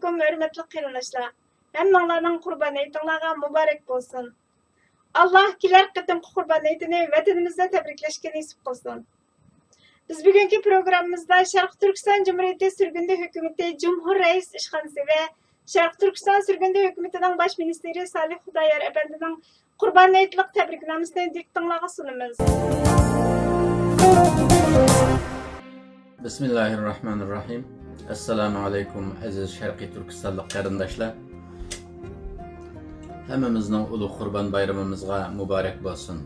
alaykum hörmetli qarindoshlar. Hammanglarning Qurban hayitlaringizga muborak bo'lsin. Alloh kelar qitimqi Qurban hayitini vatanimizda tabriklashga nasib qilsin. Biz bugungi programmamizda Sharq Turkiston Cumhuriyeti Sürgündü Hükümeti Cumhur Reis İşxanası ve Sharq Turkiston Sürgündü Hükümetining Baş Ministri Salih Xudoyor Efendining Qurban hayitlik tabriknomasini diktinglarga sunamiz. Bismillahirrahmanirrahim. Assalamu alaikum aziz Sharqiy Turkistonlik qarindoshlar. Hammamizning ulug' Qurban bayramimizga muborak bo'lsin.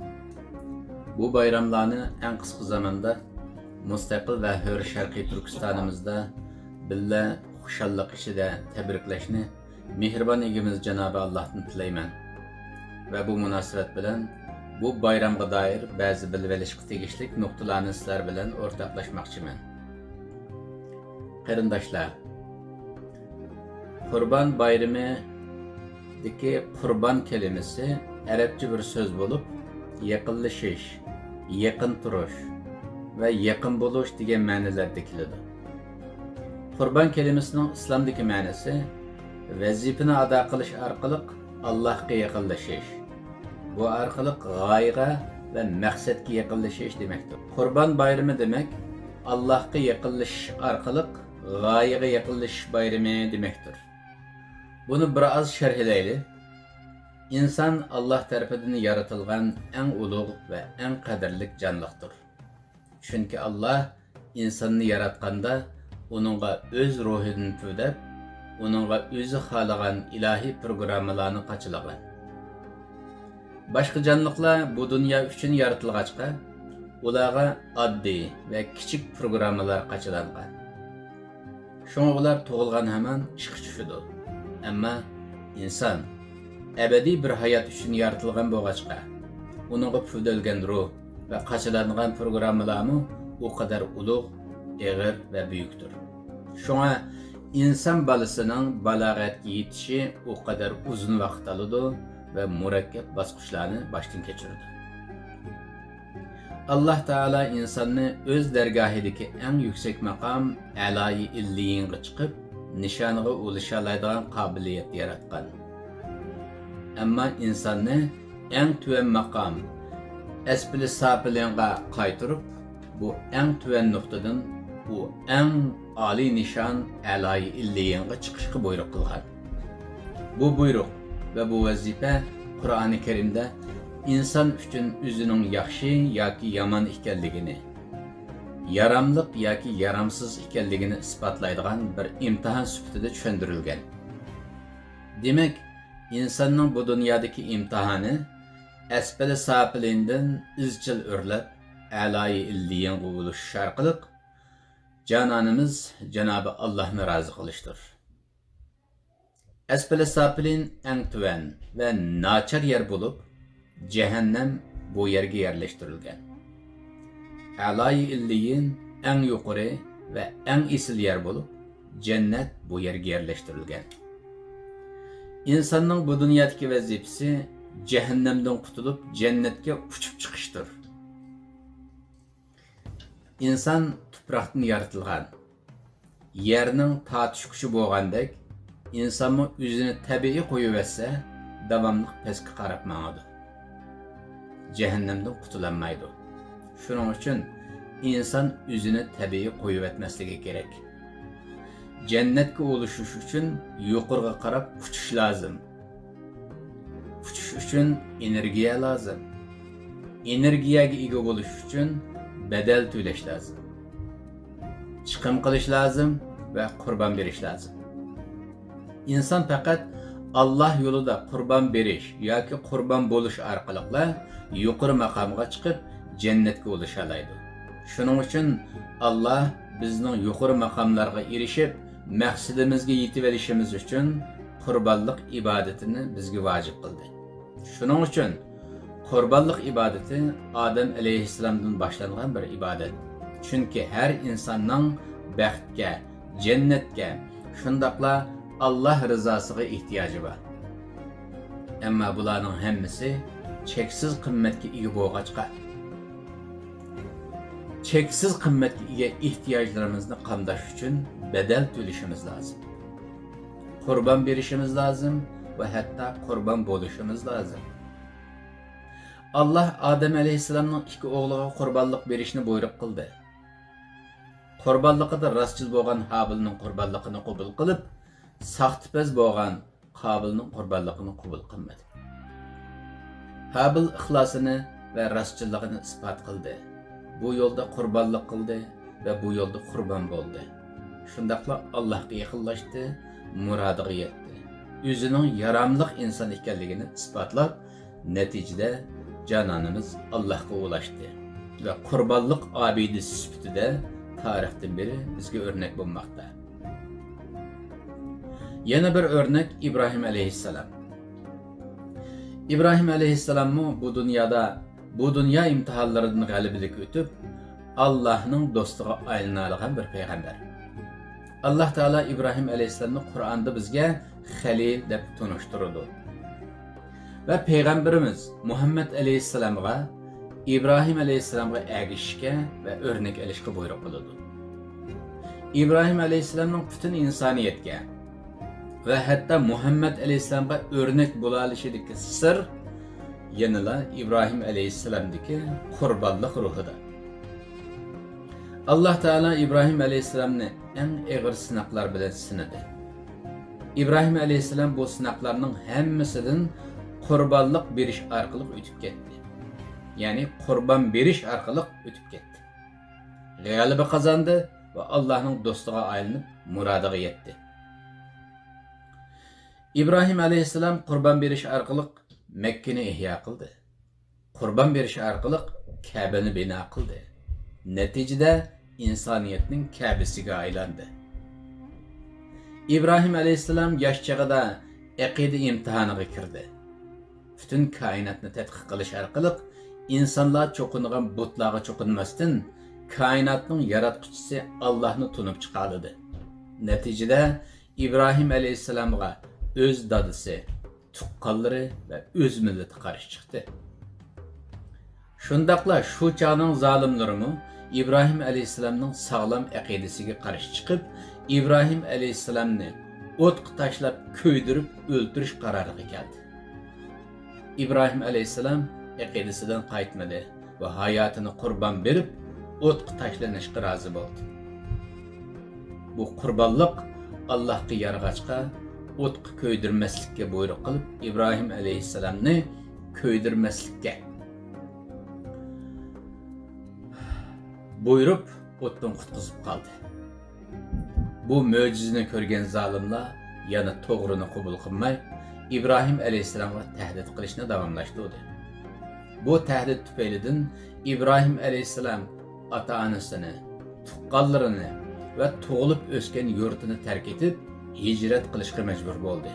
Bu bayramlarni eng qisqa zamonda mustaqil va hur Sharqiy Turkistonimizda billa xushallik ichida tabriklashni mehribon egamiz Janobi Allohdan tilayman. Va bu munosabat bilan bu bayramga doir ba'zi bilib olishga tegishli nuqtalarni sizlar bilan o'rtoqlashmoqchiman. Qarindoshlar, Qurban bayramidagi qurban kelimasi arabcha bir so'z bo'lib, yaqinlashish, yaqin turish va yaqin bo'lish degan ma'nolarda keladi. Qurban kelimasining islomdagi ma'nosi vazifani ado qilish orqali Allohga yaqinlashish. Bu orqali g'oyaga va maqsadga yaqinlashish demakdir. Qurban bayrami demak Allohga yaqinlashish orqali g'oyaga yaqinlashish bayrami demakdir. Buni biroz sharhlaylik. İnsan Allah tarafidan yaratilgan eng ulug' va eng qadrli jonliqdir. Chunki Alloh insonni yaratganda uningga o'z ruhidan to'dab, uningga o'zi xohlagan ilohiy programmalarni qachilagan. Boshqa jonliqlar bu dunyo uchun yaratilgachqa, ularga oddiy va kichik programmalar qachilangan. Shunga ular tug'ilgan hamon ishga tushadi. Ammo inson abadiy bir hayot uchun yaratilgan bo'lg'achqa, uningga pufdalgan ruh va qachilangan programmalarmi u qadar ulug', og'ir va buyukdir. Shunga inson balasining balog'atga yetishi u qadar uzun vaqt oladi ve murakkab bosqichlarni boshdan kechirdi. Alloh taolo insonni o'z dargohidagi eng yuksak maqom a'loi illiyinga chiqib, nishoniga ulisha oladigan qobiliyat yaratgan. Ammo insonni eng tuvan maqom asfali safilinga qaytirib, bu eng tuvan nuqtadan bu eng oliy nishon a'loi illiyinga chiqishga buyruq qilgan. Bu buyruq ve bu vazife Kur'an-ı Kerim'de insan üçün özünün yaxşı yoki yomon ekanligini, yaramlıq yoki yaramsız ekanligini isbotlaydigan bir imtihon sifatida tushuntirilgan. Demak, insonning bu dunyodagi imtihoni asfali safilindan izchil o'rlab, a'loi illiyinga ulishish orqali jononimiz Janobi Allohni rozi qilishdir. Asfali safilin eng tuvan ve nachar yer bulup, cehennem bu yerge yerleştirilgen. A'loi illiyin eng yuqori ve eng isil yer bulup, cennet bu yerge yerleştirilgen. İnsanның bu dünyadaki vazifesi cehennemden qutulup cennetke uçup çıkıştır. İnsan tuproqdan yaratılgan, yerning tatışkışı bo'lgandek, İnsanı özünü tabiiy qo'yuversa, davomli pastga qarab mangadi. Cehennemden qutulanmaydi. Shuning uchun inson özünü tabiiy qo'yuvermasligi kerak. Jannatga ulishish uchun yuqoriga qarab uchish lozim. Uchish uchun energiya lozim. Energiyaga ega bo'lish uchun badal to'lash lozim. Chiqim qilish lozim va qurbon berish lozim. İnsan fakat Allah yolunda kurban beriş yoki kurban buluş orqali yuqori maqomga chiqib jannatga ulaşalaydı. Shuning uchun Allah bizning yuqori maqomlarga erishib, maqsadimizga yetib olishimiz uchun qurbonlik ibodatini bizga vojib qildi. Shuning uchun qurbonlik ibodati Odam alayhissalomdan boshlangan bir ibodat. Chunki har insonning baxtga, jannatga, shundaqla Allah rızasına ihtiyacı var. Ama bularning hammasi cheksiz qimmatga ega bo'lg'achqa, cheksiz qimmatga ega ehtiyojlarimizni qamdash uchun badal to'lashimiz lozim. qurban berishimiz lozim va hatto qurban bo'lishimiz lozim. Allah Adem alayhissalomning ikki o'g'liga qurbonlik berishni buyruq qildi. Qurbonligida rostchil bo'lgan Habilning qurbonligini qabul qilib, saxtipaz bo'lgan Qabilning qurbonligini qabul qilmadi. Habil ixlosini va rostchilligini isbot qildi. Bu yo'lda qurbonlik qildi va bu yo'lda qurban bo'ldi. Shundaqla Allohga yaqinlashdi, murodiga yetdi. O'zining yaramliq inson ekanligini isbotlab, natijada cananımız Allah'a ulaştı ve kurbanlık abidisi sifatida tarixdan beri bizga o'rnak bo'lmoqda. Yana bir o'rnak İbrahim aleyhisselam. İbrahim aleyhisselam bu dünya imtihanlarından g'alabalik o'tib, Allah'ның do'stiga aylanadigan bir payg'ambar. Allah Teala İbrahim aleyhisselamni Qur'onda bizga Halil deb tanishtirdi. Ve Peygamberimiz Muhammed Aleyhisselam'a, İbrahim Aleyhisselam'a ergişke ve örnek elişke buyruq kıldı. İbrahim Aleyhisselam'ın bütün insaniyetke ve hatta Muhammed Aleyhisselam'a örnek bulalışıdaki sır yanıla İbrahim Aleyhisselam'daki kurbanlık ruhuda. Allah Teala İbrahim Aleyhisselam'ı en ağır sınaklar bilen sınadı. İbrahim Aleyhisselam bu sınaklarının hemmisinden qurbanlık berish arqali o'tib ketdi. Ya'ni qurban berish arqali o'tib ketdi. G'alaba qozondi va Allohning do'stiga aylanib murodiga yetdi. İbrahim alayhissalom qurban berish arqali Mekkani ihyo qildi. Qurban berish arqali Ka'bani bino qildi. Natijada insoniyatning Ka'basiga aylandi. İbrahim alayhissalom yosh chog'ida aqida imtihoniga kirdi. Bütün kainatni tadqiq qilish orqali insonlar cho'qingan butlarga cho'qinmasdan kainatning yaratquchisi Allohni tunib chiqardi. Natijada İbrahim alayhissalomga o'z dadisi, tuqqanlari va o'z millati qarshi chiqdi. Shundaqla shu chog'ning zolimlarimi İbrahim alayhissalomning sog'lom aqidasiga qarshi chiqib, İbrahim alayhissalomni o'tqa tashlab ko'ydirib o'ldirish qaroriga keldi. İbrahim aleyhisselam aqidasidan qaytmadi ve hayatını qurban berib, o'tqa tashlanishga rozi bo'ldi. Bu qurbonlik Allohga yarg'achqa o'tqa ko'ydirmaslikka buyruq qilib, İbrahim aleyhisselamni ko'ydirmaslikka buyurib, o'tdan qutqizib qoldi. Bu mo'jizani ko'rgan zolimlar yana to'g'rini qabul qilmay, İbrahim Aleyhisselam'a tehdit qilishni davomlashtirdi. Bu tehdit tufaylidan İbrahim Aleyhisselam ata-onasini, tuqqanlarini ve tug'ilib o'sgan yurtini tark etib, hijrat qilishga majbur bo'ldi.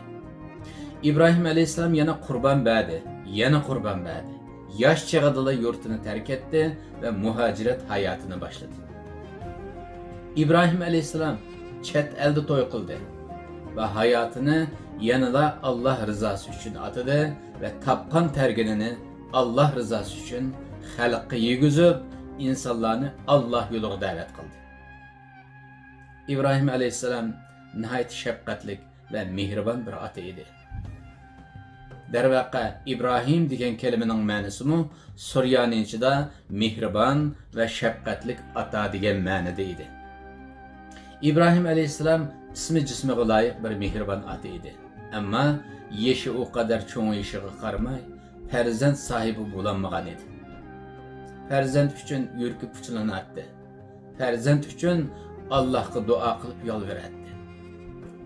İbrahim Aleyhisselam yana qurban berdi. Yosh chog'ida yurtini tark etdi ve muhacirat hayotini boshladi. İbrahim Aleyhisselam chet elda to'y qildi ve hayotini yanıla Allah rızası için atıdı ve tapkan terginini Allah rızası için xalqqa yegizib, insanlarını Allah yoluga davet kıldı. İbrahim aleyhisselam nihayet şefqatlik ve mehriban bir ata idi. Darvaqa İbrahim degan kelimenin ma'nosi mu Suriyanichida mehriban ve şefqatlik ata degan ma'noda edi. İbrahim aleyhisselam ismi cismiga loyiq bir mehriban ata edi. Ama yeşi o kadar çoğun yeşiğe qaramay, farzand sahibi bulanmagan edi. Farzand üçün yürküp puçlanatdı. Farzand üçün Allah'a dua qilib yalvaradi.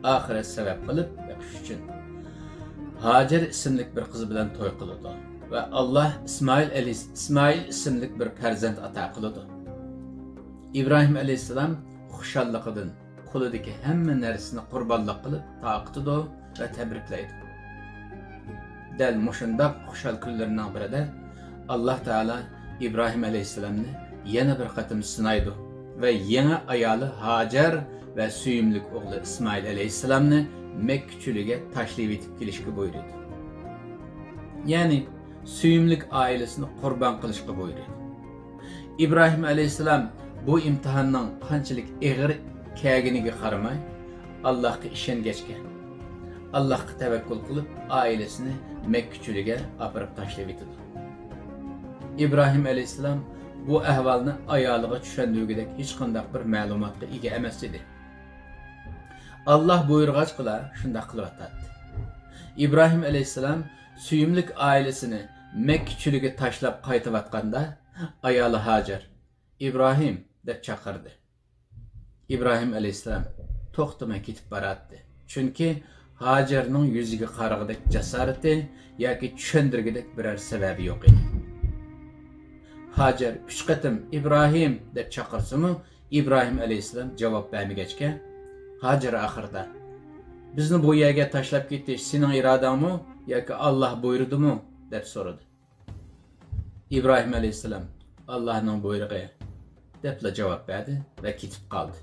Ahiret sebep qilib beqish üçün Hacer isimlik bir qiz bilan to'y qildi ve Allah İsmail isimlik bir farzand ata qildi. İbrahim aleyhisselam xushalliqidan qo'lidagi hamma narsani qurbonlik qilib taqtidi ve tebriklaydi. Del mushundaq xushal kunlarning birida Allah Teala İbrahim aleyhisselamni yana bir qatim sinaydi ve yana ayoli Hacer ve suyumlik o'g'li İsmail aleyhisselamni Mekke'çülüge taşlayıp etip kelishga buyurdi. Yani suyumlik ailesini qurban qilishga buyurdi. İbrahim aleyhisselam bu imtihanning qanchalik og'ir kelganiga qaramay Allohga ishongachga Allah'a tevekkül kılıp ailesini Mekküçülüge apırıp taşlayıp etdi. İbrahim aleyhisselam bu ahvalni ayalığa düşendüğüdek hiç kandak bir malumatga ega emas edi. Allah buyurğaçqıla şundaq qılıp atatdı. İbrahim aleyhisselam suyumlik ailesini Mekküçülüge taşlap qaytıp atqanda ayalı Hacer İbrahim dep çaqırdı. İbrahim aleyhisselam to'xtamay ketib baratdı. Çünkü Hacer'nin yüzüge qaragıdek jasareti yoki tushundirgidek birer sebebi yok edi. Hacer 3 qatim İbrahim deb chaqirsa-mu, İbrahim aleyhisselam javob bermagachga, Hacer axırda bizni bu yerga tashlab ketish sening irodangmi yoki Alloh buyurdimi deb so'radi. İbrahim aleyhisselam Allohning buyrug'i deb javob berdi va ketib qoldi.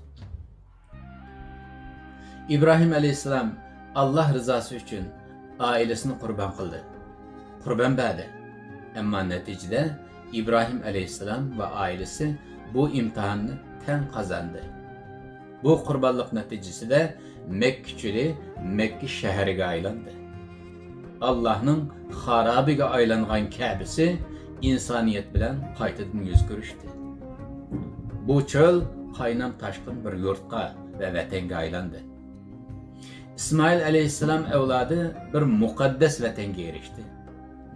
İbrahim aleyhisselam Allah rızası için ailesini kurban kıldı. Kurban berdi. Ama neticede İbrahim aleyhisselam ve ailesi bu imtihanını ten kazandı. Bu kurbanlık neticesinde Mekküçülü Mekke şehriga aylandı. Allah'ın harabiga aylangan Ka'besi insaniyet bilen qaytadan yüz görüştü. Bu çöl qaynam taşqın bir yurtqa ve vatanga aylandı. İsmail aleyhisselam evladı bir mukaddes vatanga erişti.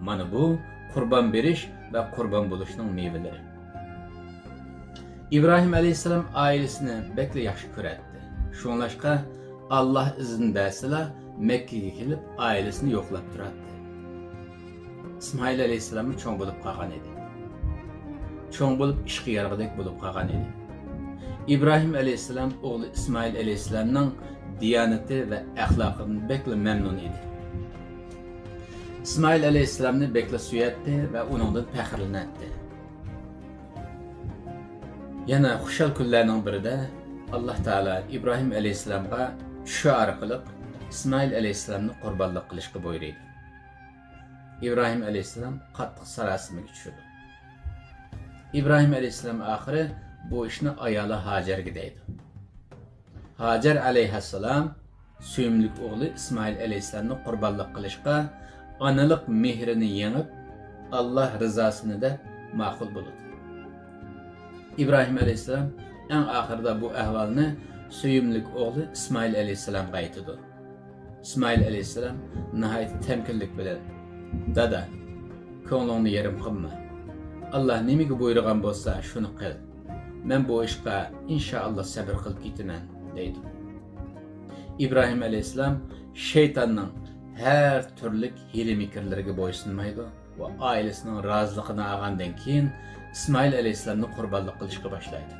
Mana bu kurban beriş ve kurban buluşunun meyveleri. İbrahim aleyhisselam ailesini bekle yaxşı köretti. Şunlaşqa Allah izin bersila Mekke'ye gelip ailesini yoklap durattı. İsmail aleyhisselamı çoğun bulup qalğan edi. Çoğun bulup işqi yargıdek bulup qalğan edi. İbrahim aleyhisselam oğlu İsmail aleyhisselamның diyaneti ve ahlakını bekle memnun idi. İsmail aleyhisselamni bekle suyetti ve onundan pəxirlənətdi. Yana xuşal kunlarning birida Allah Teala İbrahim aleyhisselamga şu arqılıq İsmail aleyhisselamni qurbanlıq qilishga buyurdu. İbrahim aleyhisselam qattiq sarosimaga tushdi. İbrahim aleyhisselam ahiri bu ishni ayoli Hacerga deydi. Hacer aleyhisselam suyumlik oğlu İsmail aleyhisselamni qurbanlıq qilishga onalik mehrini yengib Allah rızasını da ma'qul bo'ldi. İbrahim aleyhisselam en ahirda bu ahvalni suyumlik oğlu İsmail aleyhisselamga aytdi. İsmail aleyhisselam nihayet temkinlik bilan dada ko'nglingni yerim qilma. Allah nimaga buyurgan bo'lsa shuni qil. Men bu ishga inshaalloh sabr qilib ketaman deydi. İbrahim aleyhisselam şeytanның her türlük hili mikirleriga bo'ysunmaydi ve ailesinin razılığını algandan keyin İsmail aleyhisselamni qurbanlıq qilishga boshlaydi.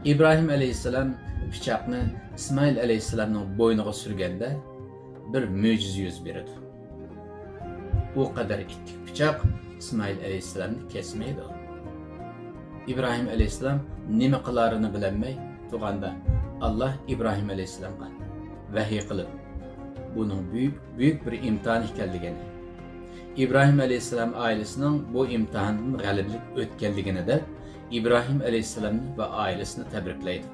İbrahim aleyhisselam pichoqni İsmail aleyhisselamning bo'yniga surganda bir mo'jiza yuz beradi. O kadar ittik pichoq İsmail aleyhisselamni kesmaydi. İbrahim aleyhisselam nima qilarini bilmay turganda Allah İbrahim aleyhisselamga vahiy qilib bunun büyük bir imtihan ekanligini, İbrahim aleyhisselam ailesinin bu imtihandan g'alabalik o'tganligini de İbrahim aleyhisselamni ve ailesini tebriklaydi.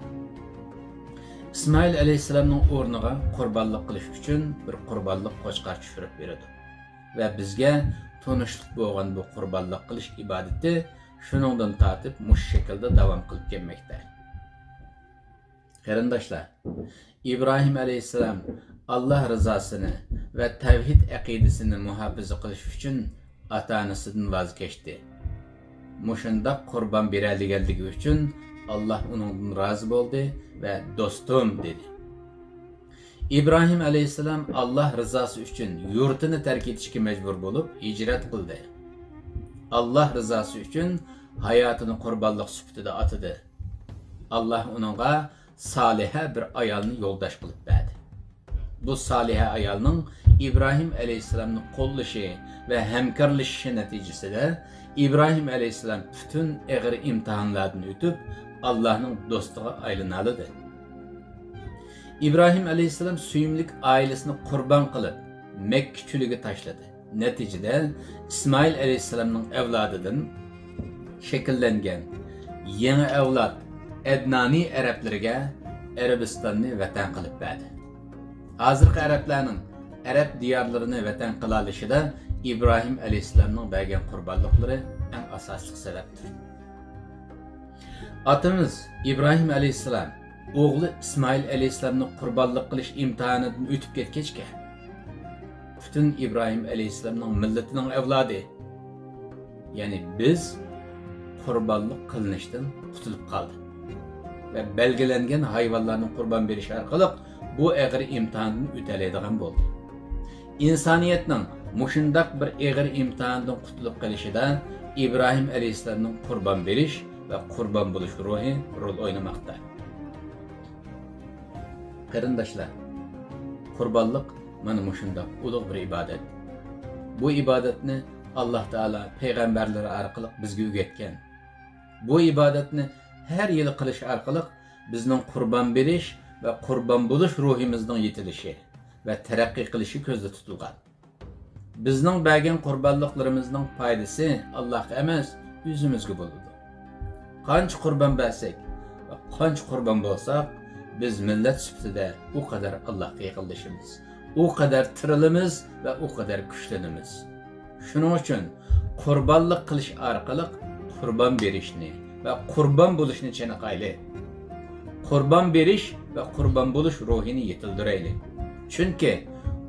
İsmail aleyhisselamning o'rniga qurbanlıq qilish uchun bir qurbanlıq qo'chqar tushirib berdi. Ve bizga tanishlik bo'lgan bu qurbanlıq qilish ibadati shuningdan tortib mush shaklda davom qilib kelmoqda. Qarindoshlar, İbrahim aleyhisselam Allah rızasını ve tevhid akidesini muhafaza qilish uchun ota-onasidan voz kechdi. Mushunda qurban beradiganligi uchun Allah uningdan rozi bo'ldi ve do'stum dedi. İbrahim aleyhisselam Allah rızası için yurtini terk etishga mecbur bulup hicret qildi. Allah rızası için hayatını qurbanlıq sifatida atadı. Allah onunğa Salihə bir ayalını yoldaş qılıb berdi. Bu Salihə ayalının İbrahim aleyhisselamın qo'llashi ve hemkarlashishi neticesinde İbrahim aleyhisselam bütün ağır imtihanlardan ötüp Allah'ın dostuğa aylanaladı. İbrahim aleyhisselam suyumlik ailesini qurban qilib Mekküçülüge tashladı. Neticede İsmail aleyhisselamның evladıdan şekillengen yeni evlat Ednani Araplarga Arabistanni vatan qilib berdi. Hozirgi arablarning Arab diyorlarini vatan qila olishida İbrahim Aleyhisselam'ның bergan qurbonliklari eng asosli sababdir. Atamiz İbrahim Aleyhisselam o'g'li İsmail Aleyhisselam'ni qurbonlik qilish imtihonidan o'tib ketgachga butun İbrahim Aleyhisselam'ның millatining avlodi, ya'ni biz qurbonlik qilinishdan qutulib qoldik ve belgilengen hayvanlarning qurbon berish orqali bu og'ir imtihondan o'talaydigan bo'ldi. İnsaniyetning mushundaq bir og'ir imtihondan qutulib qolishida İbrahim Aleyhisselam'ның qurbon berish ve qurbon bo'lish ruhi rol o'ynamoqda. Qarindoshlar, qurbonlik mana mushundaq ulug' bir ibodat. Bu ibodatni Alloh taolo payg'ambarlari orqali bizga o'rgatgan. Bu ibodatni her yıl qilish orqali bizning qurbon berish ve qurbon bo'lish ruhimizning yetilishi ve taraqqiy qilishi ko'zda tutilgan. Bizning bergan qurbonliklarimizning foydasi Allohga emas, o'zimizga bo'ladi. Qancha qurbon bersak ve qancha qurbon bo'lsak, biz millat sifatida o kadar Allohga yaqinlashamiz, o kadar tirilimiz ve o kadar kuchlanamiz. Shuning uchun qurbonlik qilish orqali qurbon berishni ve qurbon bo'lishni chaniqayli. Qurbon berish ve qurbon bo'lish ruhini yetildirayli. Chunki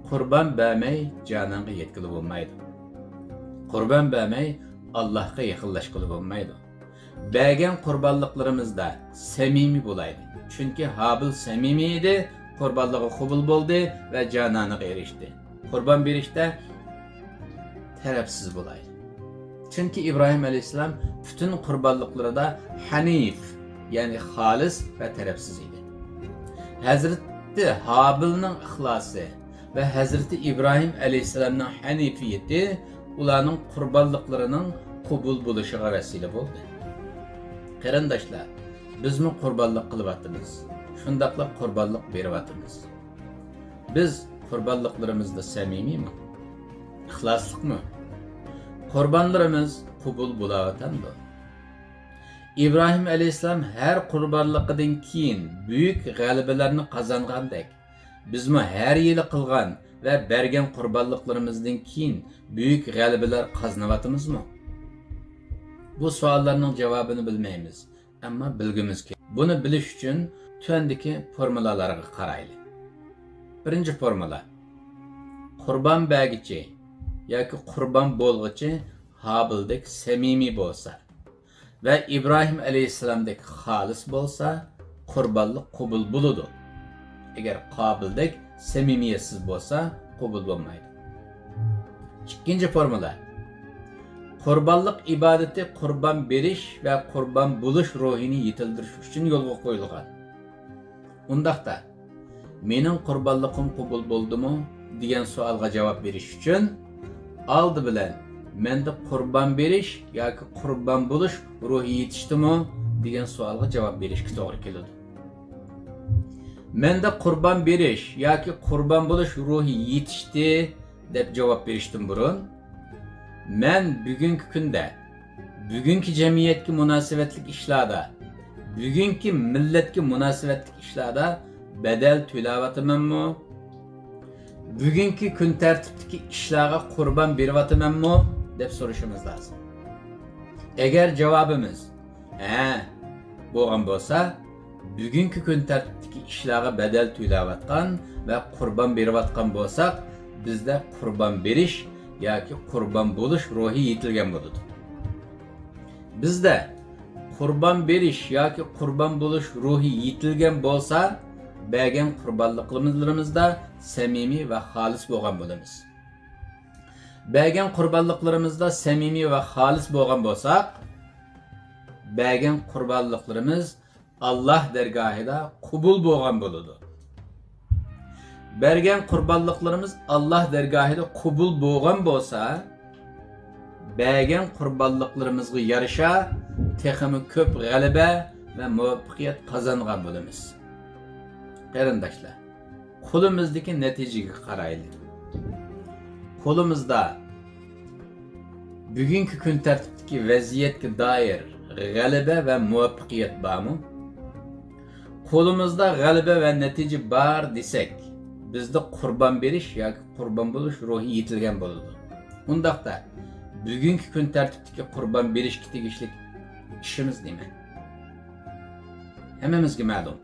qurbon bermay joningga yetkilib bo'lmaydi. Qurbon bermay Allohga yaqinlashqilib bo'lmaydi. Bergan qurbonliklarimizda samimiy bo'laydi. Chunki Habil samimiy edi, qurbonligi qabul bo'ldi ve jononiga erishdi. Qurbon berishda tarafsiz bo'laydi. Çünkü İbrahim Aleyhisselam bütün qurbonliklarida hanif, yani halis ve tarafsiz idi. Hazreti Habil'nin ixlosi ve Hazreti İbrahim Aleyhisselam'ның hanifiyeti ularning qurbonliklarining qabul bo'lishiga vesile bo'ldi. Qarindoshlar, biz mi qurbonlik qilyapmiz? Shundaqla qurbonlik beryapmiz. Biz qurbonliklarimizda samimiymi? İxloslikmi? Qurbonlarimiz qabul bo'layotanmi? İbrahim Aleyhisselam her qurbonligidan keyin büyük g'alabalarni qozongandek, bizmi her yili qilgan ve bergan qurbonliklarimizdan keyin büyük g'alabalar qozonyapmizmi? Bu savollarning javobini bilmaymiz, ammo bilgimiz kerak. Buni bilish uchun tuandagi formulalarga qaraylik. Birinchi formula: qurbon bergichi yoki qurbon bo'lg'ichi Habildek samimiy bo'lsa ve İbrahim Aleyhisselam'dek halis bo'lsa, qurbonlik qabul bo'ladi. Eğer Habildek samimiyetsiz bo'lsa, qabul bo'lmaydi. İkinci formula: qurbonlik ibadeti qurbon berish ve qurbon bo'lish ruhini yetildirish uchun yo'lga qo'yilgan. Undaqda mening qurbonliqim qabul bo'ldimi degan savolga javob berish uchun aldı bilan mende qurbon berish yoki qurbon bo'lish ruhi yetishdimi degan savolga javob berishga to'g'ri keladi. Mende qurbon berish yoki qurbon bo'lish ruhi yetishdi deb javob berishdan burun men bugungi kunda, bugungi jamiyatga munosabatli ishlarda, bugungi millatga munosabatli ishlarda bedel to'layapmanmi? Bugungi kun tartibdagi ishlarga qurbon beryapmanmi deb so'rashimiz lozim. Agar javobimiz bo'lgan bo'lsa, bugungi kun tartibdagi ishlarga bedel to'layotgan ve qurbon beryotgan bo'lsak, bizda qurbon berish yoki qurbon bo'lish ruhi yetilgan bo'ladi. Bizda qurbon berish yoki qurbon bo'lish ruhi yetilgan bo'lsa, bergan qurbonliklarimizda samimiy ve halis bo'lgan bo'lamiz. Bergan qurbonliklarimizda samimiy ve halis bo'lgan bo'lsak, bergan qurbonliklarimiz Allah dergahida qabul bo'lgan bo'ladi. Bergan qurbonliklarimiz Allah dergahida qabul bo'lgan bo'lsa, bergan qurbonliklarimizga yarasha texmi ko'p g'alaba ve muvaffaqiyat qozongan bo'lamiz. Qarindoshlar, qo'limizdagi natijaga qaraylik. Qo'limizda bugungi kun tartibdagi vaziyatga doir g'alaba ve muvaffaqiyat bormi? Qo'limizda g'alaba ve natija bor desak, bizde qurban berish yoki qurban bo'lish ruhi yetilgan bo'ladi. Undaqda bugungi kun tartibdagi qurban berishga tegishli ishimiz nima? Hammamizga ma'lum.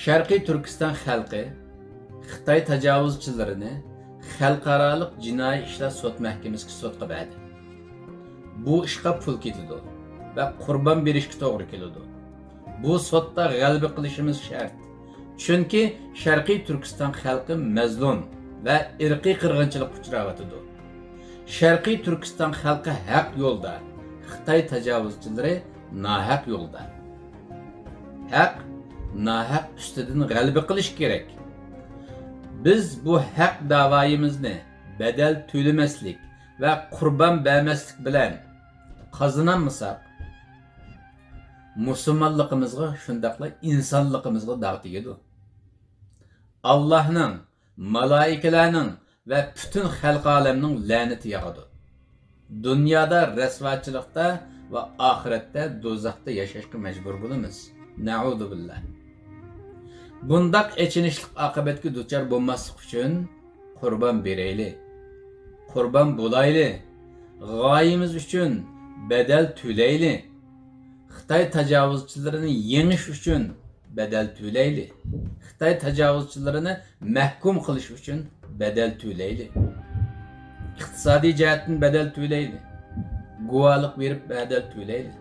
Sharqiy Turkiston xalqi Xitoy tajovuzchilarini xalqaro jinoiy ishlar sud mahkamasiga sudga berdi. Bu ishga pul ketadi va qurban berishga to'g'ri keladi. Bu sudda g'alaba qilishimiz shart. Chunki Sharqiy Turkiston xalqi mazlum va irqiy qirg'inchilikka uchrayotdi. Sharqiy Turkiston xalqi haq yo'lda, Xitoy tajovuzchilari nohaq yo'lda. Haq nahaq üstüden g'alaba qilish kerak. Biz bu haq davoyimizni bedel to'lamaslik va qurban bermaslik bilan qozonolmasak, musulmonligimizga shundaqla insonligimizga dog' tegadi. Allohning, malaikalarning va butun xalq olamning la'nati yog'adi. Dunyoda rasvochilikda va oxiratda do'zaxda yashashga majbur bo'lamiz. Na'udhu billah. Bundaq echinishlik oqibatga duchor bo'lmaslik uchun qurban berayli. Qurban bo'layli. G'oyamiz uchun bedel to'layli. Xitoy tajovuzchilarini yengish uchun bedel to'layli. Xitoy tajovuzchilarini mahkum qilish uchun bedel to'layli. Iqtisodiy jihatdan bedel to'layli. Guvohlik berib bedel to'layli.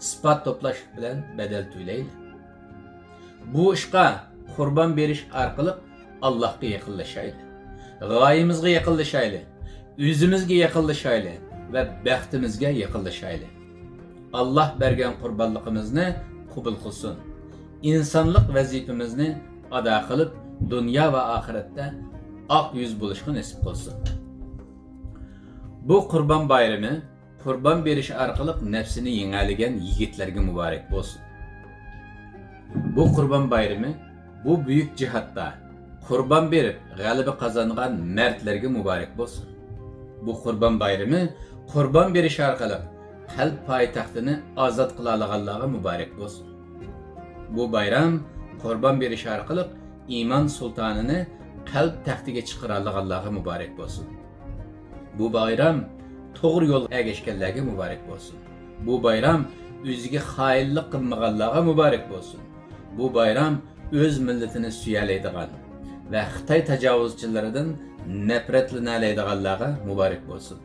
Isbot to'plash bilan bedel to'layli. Bu ishqa qurban berish orqali Allohga yaqinlashayli. G'oyamizga yaqinlashayli. O'zimizga yaqinlashayli va baxtimizga yaqinlashayli. Alloh bergan qurbonligimizni qabul qilsin. İnsanlık vazifamizni ado qilib, dunyo va oxiratda oq yuz bo'lishga nasib qilsin. Bu qurban bayrami qurban berish orqali nafsini yengaligan yigitlarga muborak bo'lsin. Bu qurban bayrami bu büyük cihatta qurban berib g'alaba qozongan mardlarga muborak bo'lsin. Bu qurban bayrami qurban berish orqali qalb poytaxtini ozod qila olganlarga muborak bo'lsin. Bu bayram qurban berish orqali iymon sultonini qalb taxtiga chiqara olganlarga muborak bo'lsin. Bu bayram to'g'ri yo'l ergashganlarga muborak bo'lsin. Bu bayram o'ziga xoinlik qilmaganlarga muborak bo'lsin. Bu bayram öz milletini suyalaydigan ve Xitoy tajovuzchilaridan nafratlanadiganlarga muborak bo'lsin.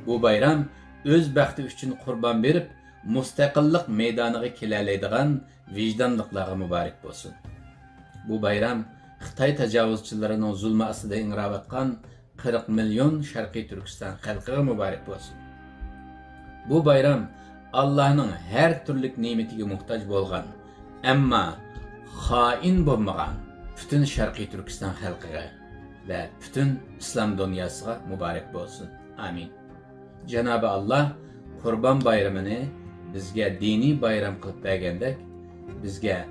Bu bayram öz baxti uchun qurban berib, mustaqillik maydoniga kelalaydigan vijdonliqlarga muborak bo'lsin. Bu bayram Xitoy tajovuzchilarining zulmi ostida ingrayotgan 40 milyon Sharqiy Turkiston xalqiga muborak bo'lsin. Bu bayram Allohning har turli ne'matiga muhtoj bo'lgan, ammo xoin bo'lmagan bütün Sharqiy Turkiston xalqiga ve bütün İslam dünyasına muborak bo'lsin. Amin. Cenab-ı Allah Qurban bayramını bizge dini bayram qilib bergandek, bizge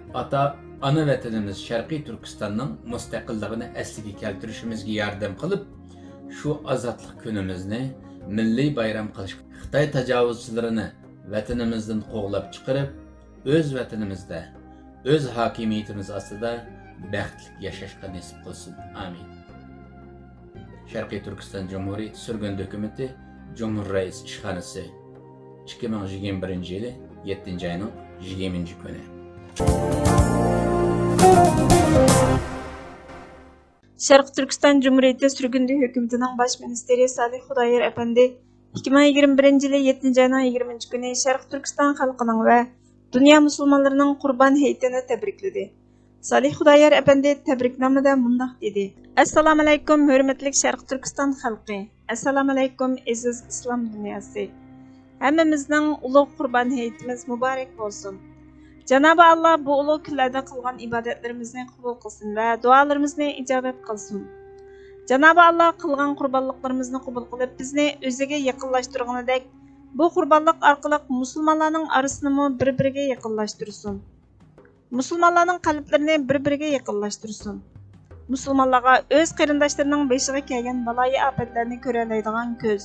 ana vatanimiz Sharqiy Turkistonning mustaqilligini asliga keltirishimizga yordam qilib, şu azatlık günümüzni milliy bayram qilish, Xitoy tajovuzchilarini vatanimizdan qo'g'lab chiqarib, o'z vatanimizda, o'z hokimiyatimiz ostida baxtli yashashga nasib qilsin. Amin. Sharqiy Turkiston Cumhuriyeti Sürgün Hükümeti Cumhur Reis İşxonasi 2021 yılı 7. ayının 20. günü. Sharq Turkiston Cumhuriyeti Sürgün Hükümeti'nin Baş Ministeri Salih Xudoyer Efendi 2021 yılı 7. ayının 20. günü Sharq Turkiston xalqining ve dünya musulmonlarining Qurban hayitini tabrikladi. Salih Xudoyer Efendi tabriknomada mundaq dedi: Assalomu alaykum hurmatli Sharq Turkiston xalqi. Assalomu alaykum aziz islom dunyosi. Hammamizning ulug' Qurban hayitimiz muborak bo'lsin. Cenab-ı Allah bu ulug' kunlarda qilgan ibodatlarimizni qabul qilsin va duolarimizni ijobat qilsin. Cenab-ı Allah qilgan qurbonliklarimizni qabul qilib, bizni o'ziga yaqinlashtirganidek, bu qurbonlik orqali musulmonlarning orasini bir-biriga yaqinlashtirsin. Musulmonlarning qalblarini bir-biriga yaqinlashtirsin. Musulmonlarga o'z qarindoshlarining beshiga kelgan baloyi ofatlarni ko'ra oladigan ko'z,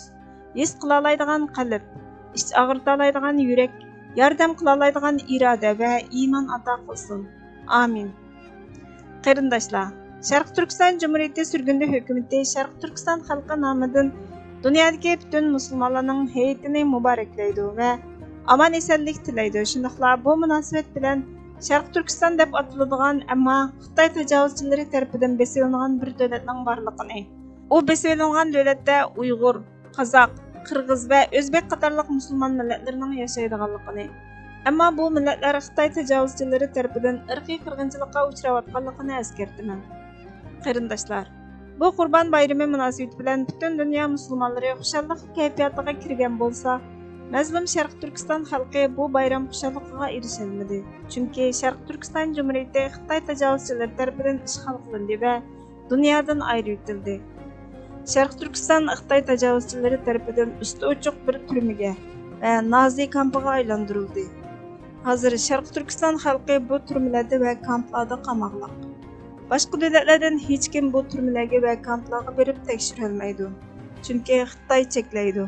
his qila oladigan qalb, ich og'rita oladigan yurak, yordam qila oladigan iroda va iymon ato qilsin. Amin. Qarindoshlar, Şərq Türkistan Cumhuriyeti sürgünlü hökuməti Şərq Türkistan xalqı namıdan dünyadakı bütün musulmonlarning heyetini mübarekləydi və aman esenlik tilaydi. Şundaqla bu münasibət bilan Şərq Türkistan deb atıladigan, ammo Xitoy tajovuzchilari tarafidan besilingan bir dövlətning barligini, o besilingan dövlətdə Uyğur, Qozoq, Qırğız və Özbek qatarlıq musulmon millatlarının yaşaydiganligini, ammo bu millatlar Xitoy tajovuzchilari tarafidan irqiy qirg'inchilikqa uchrayotganligini eskartaman. Qarindoshlar, bu Qurban bayrami munosabati bilan butun dunyo musulmonlari xushallik kayfiyatiga kirgan bo'lsa, mazlum Sharq Turkiston xalqi bu bayram xushalligiga erisholmadi. Chunki Sharq Turkiston Cumhuriyeti Xitoy tajovuzchilari tomonidan ishg'ol qilindi va dunyodan ayrildi. Sharq Turkiston Xitoy tajovuzchilari tomonidan usti ochiq bir turmaga va Nazi kampiga aylantirildi. Hozir Sharq Turkiston xalqi bu turmalarda va kamplarda qamoqliq. Başqa dövlətlərdən heç kim bu turmalarga və kamplarga berib tekshira olmaydi. Chunki Xitoy cheklaydi.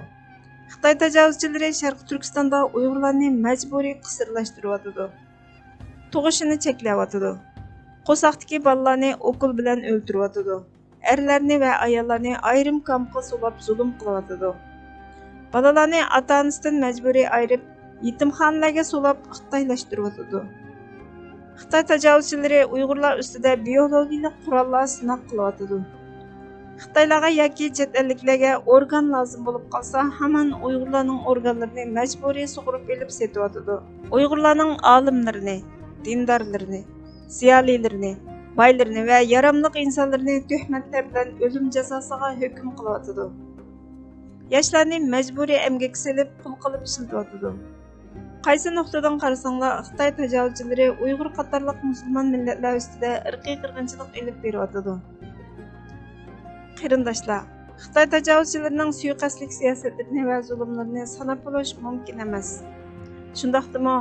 Xitoy tajovuzchilari Sharq Turkistonda Uyg'urlarni majburiy qisirlashtiryotidi. Tug'ishini cheklayotidi. Qo'saqdagi bolalarni o'qil bilan o'ldiryotidi. Erlarni va ayollarni ayrim kampga solab zulm qilyotidi. Bolalarni ota-onasidan majburiy ayirib, yetimxonalarga solab xitoylashtiryotidi. Xitoy tajovuzchilari Uyg'urlar ustida biologik qurollar sinab qilyotidi. Xitoylarga yoki chet elliklarga organ lozim bo'lib qolsa, hamon Uyg'urlarning organlarini majburiy sug'urib olib setyotidi. Uyg'urlarning olimlarini, dindorlarini, ziyolilarini, boylarini va yaramli insonlarni tuhmatlar bilan o'lim jazosiga hukm qilyotidi. Yoshlarni majburiy emgak silib, pul qilib ishlatyotidi. Qaysi nuqtadan qarasanglar, Xitoy tajovuzchilari Uyg'ur qatorliq musulmon millatlar ustida irqiy qirg'inchilik olib beryotidi. Qarindoshlar, Xitoy tajovuzchilarining suiqasdlik siyosatlarini va zulmlarini sanab bo'lish mumkin emas. Shundaqdimi,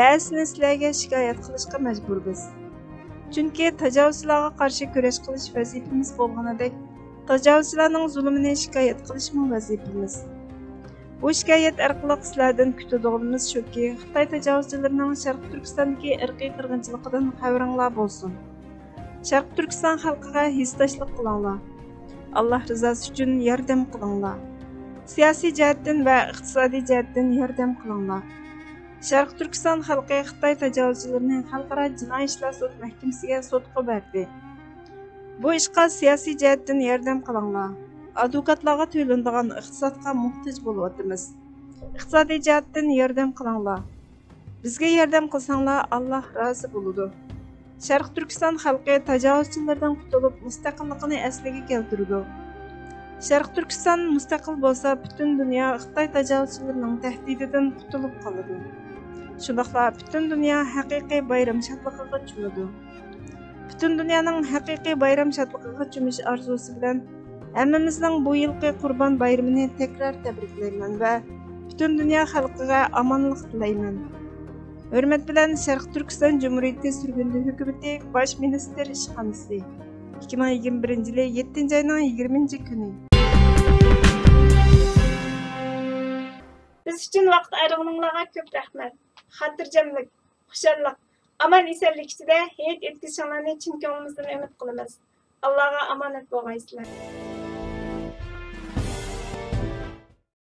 ba'zini sizlarga shikoyat qilishga majburmiz. Chunki tajovuzchilarga qarshi kurash qilish vazifamiz bo'lganidek, tajovuzchilarning zulmini shikoyat qilish ham vazifamiz. Bu shikoyat orqali sizlardan kutadiganimiz shuki, Xitoy tajovuzchilarining Sharq Turkistondagi irqiy qirg'inchiligidan xabaringlar bo'lsin. Sharq Turkiston xalqiga hissdoshlik qilinglar. Alloh rizosi uchun yordam qilinglar. Siyosiy jihatdan va iqtisodiy jihatdan yordam qilinglar. Sharq Turkiston xalqi Xitoy tajovuzchilarini xalqaro jinoiy ishlar sud mahkamasiga sudga berdi. Bu ishga siyosiy jihatdan yordam qilinglar. Advokatlarga to'lanadigan iqtisodga muhtoj bo'lyapmiz. Iqtisodiy jihatdan yordam qilinglar. Bizga yordam qilsanglar, Alloh rozi bo'ladi. Sharq Turkiston xalqi tajovuzchilardan qutulib mustaqilligini asliga keltirdi. Sharq Turkiston mustaqil bo'lsa, butun dunyo Xitoy tajovuzchilarining tahdididan qutulib qoladi. Shundaqla butun dunyo haqiqiy bayram shodligiga cho'madi. Butun dunyoning haqiqiy bayram shodligiga cho'mish orzusi bilan hammamizning bu yilgi Qurban bayramini tekrar tabriklayman va butun dunyo xalqiga omonlik tilayman. Hurmat bilan Sharq Turkiston Cumhuriyeti sürgünlü hökuməti Baş Minister İşxanası 2021 yılı 7 ayının 20 günü. Biz üçün vaqt ayırğınızlarga köp rahmet. Xatirjamlik, xushallik, aman esenlik ichida heyet etkizishinglarni chin ko'nglimizdan umid qilamiz. Allohga omonat bo'lgaysizlar.